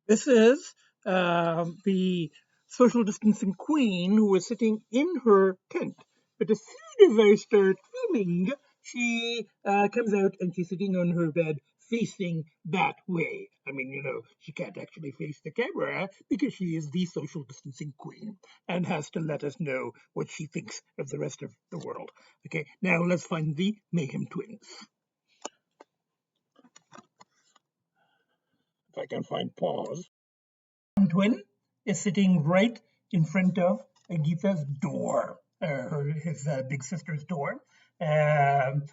This is the social distancing queen who was sitting in her tent. But as soon as I start filming, she comes out and she's sitting on her bed facing that way. I mean, she can't actually face the camera because she is the social distancing queen and has to let us know what she thinks of the rest of the world. Okay, now let's find the Mayhem Twins. If I can find pause. Twin is sitting right in front of Geetha's door, his big sister's door. Um,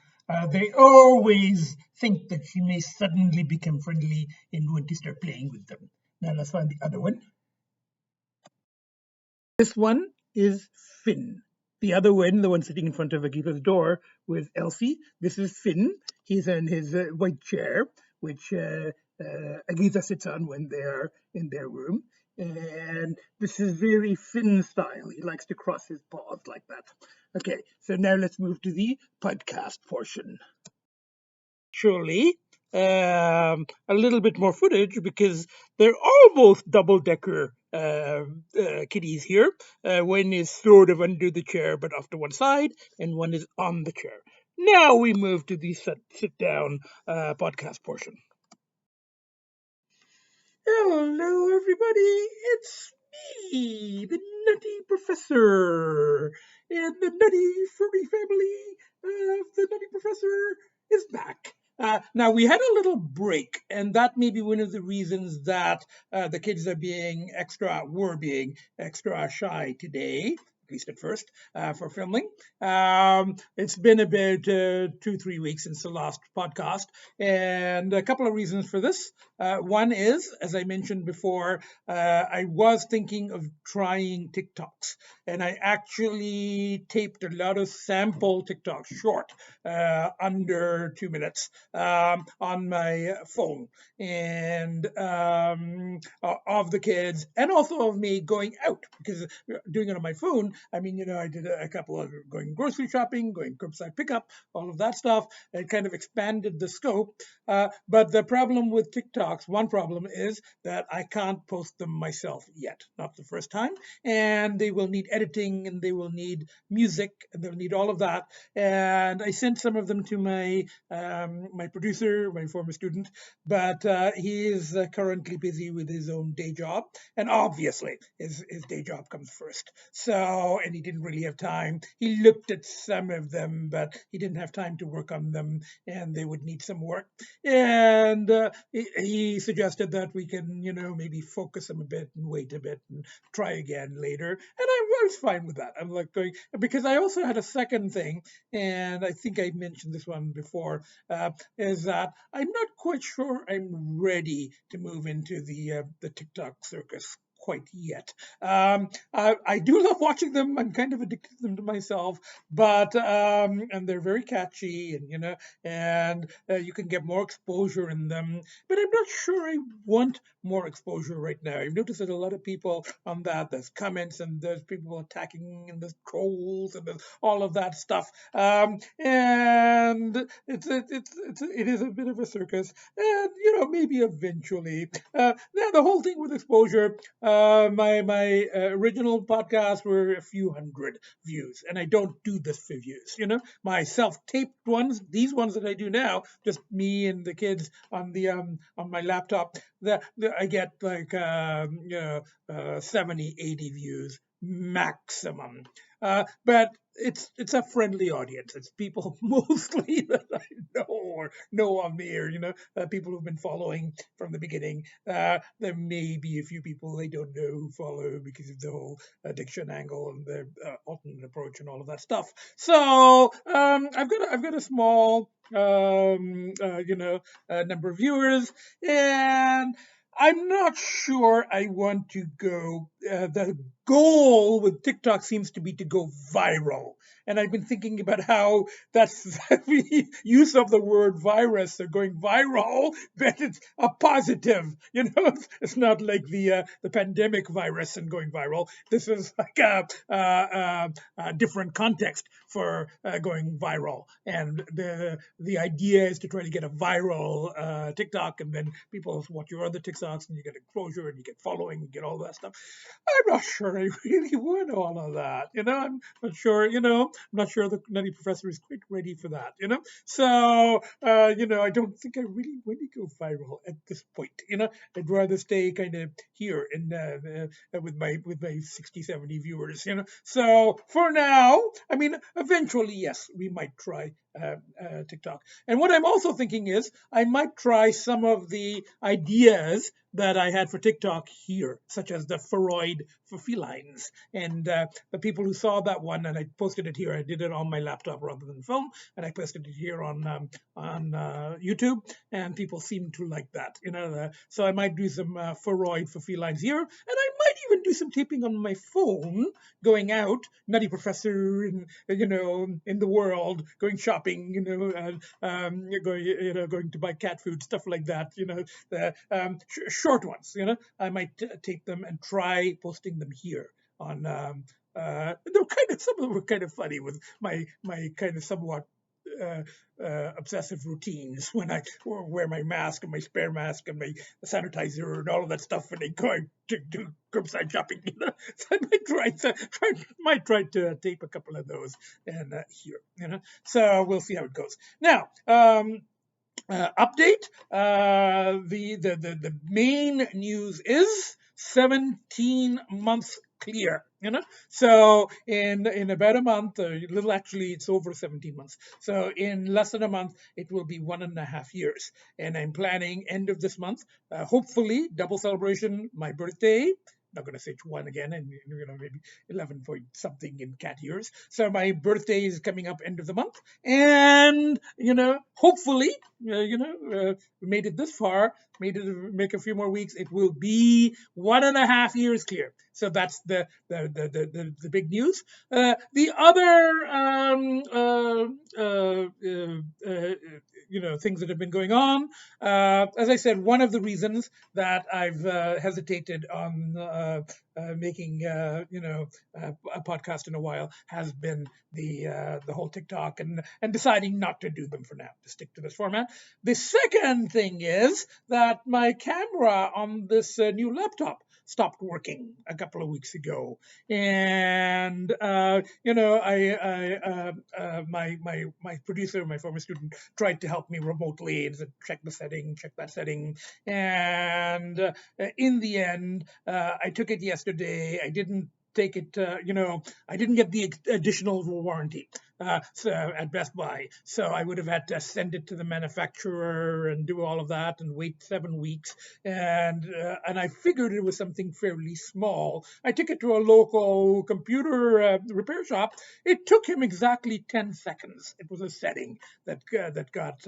they always think that she may suddenly become friendly and want to start playing with them. Now let's find the other one. This one is Finn. The other one, the one sitting in front of Geetha's door with Elsie, this is Finn. He's in his white chair, which Geetha sits on when they're in their room. And this is very Finn style. He likes to cross his paws like that. Okay, so now let's move to the podcast portion. Surely, a little bit more footage because they're almost double-decker kitties here. One is sort of under the chair but off to one side, and one is on the chair. Now we move to the sit-down podcast portion. Hello, everybody. It's me, the Nutty Professor. And the Nutty furry family of the Nutty Professor is back. Now, we had a little break, and that may be one of the reasons that the kids were being extra shy today. At least at first, for filming. It's been about 2-3 weeks since the last podcast, and a couple of reasons for this. One is, as I mentioned before, I was thinking of trying Tik Toks, and I actually taped a lot of sample Tik Toks short, under 2 minutes, on my phone, and of the kids, and also of me going out, because doing it on my phone, I mean, I did a couple of going grocery shopping, going curbside pickup, all of that stuff. It kind of expanded the scope. But the problem with TikToks, one problem is that I can't post them myself yet, not the first time. And they will need editing, and they will need music, and they'll need all of that. And I sent some of them to my producer, my former student, but he is currently busy with his own day job. And obviously, his day job comes first. So, and he didn't really have time. He looked at some of them, but he didn't have time to work on them, and they would need some work. And he suggested that we can, maybe focus them a bit and wait a bit and try again later. And I was fine with that. I'm like going, because I also had a second thing, and I think I mentioned this one before, is that I'm not quite sure I'm ready to move into the TikTok circus quite yet. I do love watching them. I'm kind of addicted to them to myself, but and they're very catchy, and you can get more exposure in them. But I'm not sure I want more exposure right now. I've noticed that a lot of people on that. There's comments, and there's people attacking, and there's trolls, and there's all of that stuff. And it is a bit of a circus, and maybe eventually. Now the whole thing with exposure. My original podcast were a few hundred views, and I don't do this for views. My self-taped ones, these ones that I do now, just me and the kids on the on my laptop. I get like 70, 80 views maximum. But it's a friendly audience. It's people mostly that I know or know of me, or people who've been following from the beginning. There may be a few people I don't know who follow because of the whole addiction angle and the alternate approach and all of that stuff. So I've got a small number of viewers, and I'm not sure I want to go the goal with TikTok seems to be to go viral. And I've been thinking about how that's the use of the word virus or going viral, but it's a positive. It's not like the pandemic virus and going viral. This is like a different context for going viral. And the idea is to try to get a viral TikTok, and then people watch your other TikToks, and you get exposure, and you get following, and get all that stuff. I'm not sure I really want all of that. I'm not sure. I'm not sure the Nutty Professor is quite ready for that. So I don't think I really want to go viral at this point. I'd rather stay kind of here and with my 60, 70 viewers. So for now, I mean, eventually, yes, we might try TikTok. And what I'm also thinking is I might try some of the ideas that I had for TikTok here, such as the Freud for felines. And the people who saw that one, and I posted it here, I did it on my laptop rather than phone, and I posted it here on YouTube, and people seem to like that. So I might do some Freud for felines here, and I might even do some taping on my phone, going out, Nutty Professor, in the world, going shopping, going to buy cat food, stuff like that. The short ones. I might take them and try posting them here on. Some of them were kind of funny with my kind of somewhat obsessive routines when I wear my mask and my spare mask and my sanitizer and all of that stuff when I go to do curbside shopping. So I might try to tape a couple of those and here. So we'll see how it goes. Now. Update. The main news is 17 months clear. So in about a month, a little actually, it's over 17 months. So in less than a month, it will be 1.5 years. And I'm planning end of this month, hopefully double celebration, my birthday. Not going to say it's one again, and maybe 11 point something in cat years. So my birthday is coming up end of the month, and hopefully, we made it this far. Make a few more weeks. It will be 1.5 years clear. So that's the big news. The other things that have been going on. As I said, one of the reasons that I've hesitated on making a podcast in a while has been the whole TikTok and deciding not to do them for now, to stick to this format. The second thing is that my camera on this new laptop stopped working a couple of weeks ago, and my producer, my former student, tried to help me remotely and said, check the setting, check that setting, and in the end, I took it yesterday. I didn't take it, I didn't get the additional warranty so at Best Buy. So I would have had to send it to the manufacturer and do all of that and wait 7 weeks. And I figured it was something fairly small. I took it to a local computer repair shop. It took him exactly 10 seconds. It was a setting that got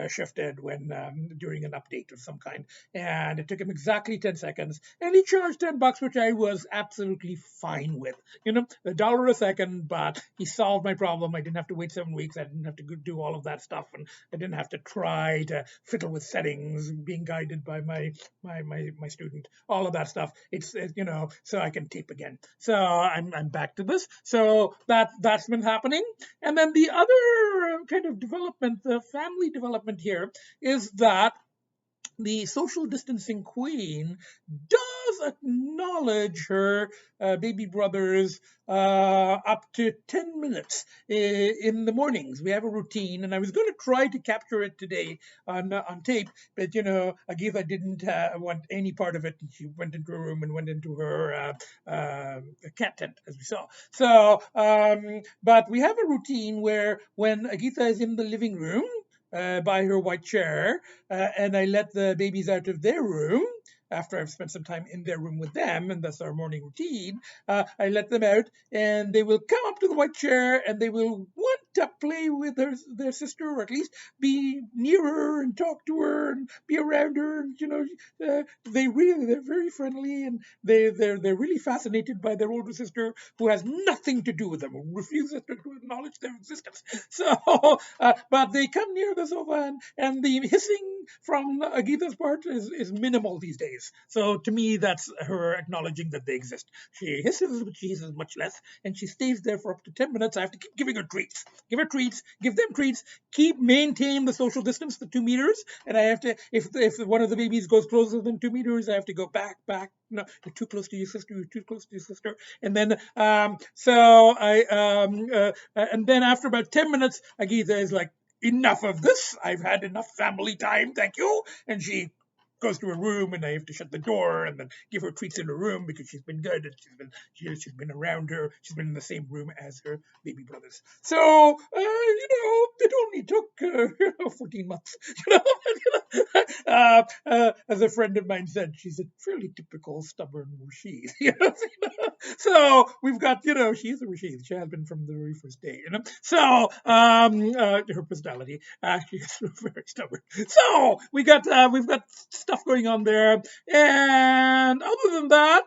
shifted when during an update of some kind. And it took him exactly 10 seconds. And he charged $10, which I was absolutely fine with. $1 a second, but he solved my problem. I didn't have to wait 7 weeks. I didn't have to do all of that stuff, and I didn't have to try to fiddle with settings, being guided by my student. All of that stuff. It's so I can tape again. So I'm back to this. So that's been happening. And then the other kind of development, the family development here, is that the social distancing queen does acknowledge her baby brothers up to 10 minutes in the mornings. We have a routine, and I was going to try to capture it today on tape, but Agitha didn't want any part of it. She went into her room and went into her cat tent, as we saw. So, but we have a routine where when Agitha is in the living room, by her white chair, and I let the babies out of their room after I've spent some time in their room with them, and that's our morning routine. I let them out, and they will come up to the white chair, and they will want to play with their sister, or at least be near her and talk to her and be around her. And, they're very friendly, and they're really fascinated by their older sister, who has nothing to do with them, who refuses to acknowledge their existence. So, but they come near the sofa, and the hissing from Geeta's part is minimal these days. So to me, that's her acknowledging that they exist. She hisses, but she hisses much less, and she stays there for up to 10 minutes. I have to keep giving her treats. Give her treats, give them treats, keep maintain the social distance, the 2 meters, and I have to, if one of the babies goes closer than 2 meters, I have to go back. No, you're too close to your sister. You're too close to your sister. And then, and then after about 10 minutes, Agita is like, enough of this. I've had enough family time. Thank you. And she goes to her room, and I have to shut the door and then give her treats in her room, because she's been good, and she's been around her. She's been in the same room as her baby brothers. So it only took 14 months. As a friend of mine said, she's a fairly typical stubborn Rashid. So we've got, she's a Rashid. She has been from the very first day. So her personality, she is very stubborn. So we've got stuff going on there, and other than that,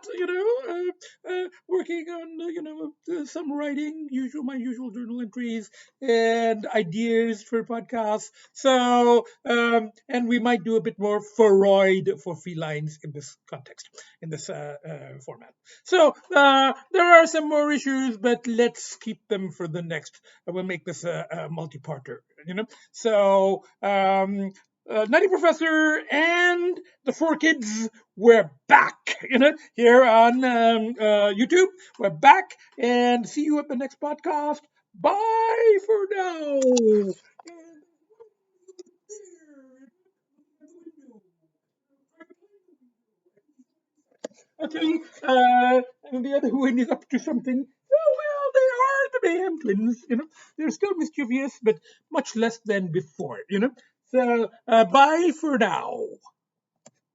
working on some writing, my usual journal entries and ideas for podcasts. So and we might do a bit more Freud for felines in this context, in this format. So there are some more issues, but let's keep them for the next. We'll make this a multi-parter. So Nutty Professor and the four kids, we're back. Here on YouTube, we're back, and see you at the next podcast. Bye for now. Actually, and the other one is up to something. Oh, well, they are the Mayhem Twins. They're still mischievous, but much less than before. So, bye for now.